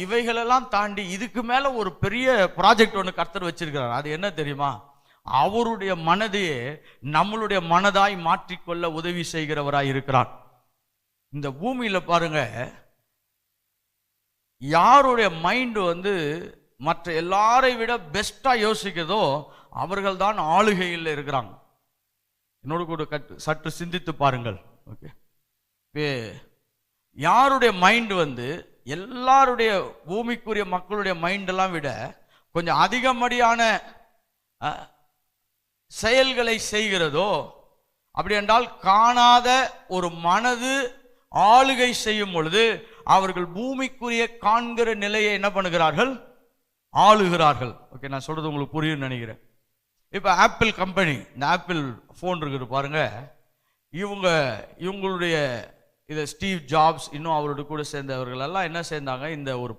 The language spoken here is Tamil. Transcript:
இவைகளெல்லாம் தாண்டி இதுக்கு மேல ஒரு பெரிய ப்ராஜெக்ட் ஒன்று கர்த்தர் வச்சிருக்கிறார். அது என்ன தெரியுமா? அவருடைய மனதையே நம்மளுடைய மனதாய் மாற்றிக்கொள்ள உதவி செய்கிறவராய் இருக்கிறார். இந்த பூமியில பாருங்க, யாருடைய மைண்ட் மற்ற எல்லாரை விட பெஸ்டா யோசிக்கிறதோ அவர்கள் தான் ஆளுகையில் இருக்கிறாங்க. என்னோடு கூட சற்று சிந்தித்து பாருங்கள். ஓகே, யாருடைய மைண்ட் எல்லாருடைய பூமிக்குரிய மக்களுடைய மைண்டெல்லாம் விட கொஞ்சம் அதிகப்படியான செயல்களை செய்கிறதோ, அப்படி என்றால் காணாத ஒரு மனது ஆளுகை செய்யும் பொழுது அவர்கள் பூமிக்குரிய காண்கிற நிலையை என்ன பண்ணுகிறார்கள்? ஆளுகிறார்கள். ஓகே, நான் சொல்றது உங்களுக்கு புரியும் நினைக்கிறேன். இப்போ ஆப்பிள் கம்பெனி, இந்த ஆப்பிள் ஃபோன் இருக்குது பாருங்க, இவங்களுடைய இதை ஸ்டீவ் ஜாப்ஸ் இன்னும் அவரோட கூட சேர்ந்தவர்கள் எல்லாம் என்ன சேர்ந்தாங்க? இந்த ஒரு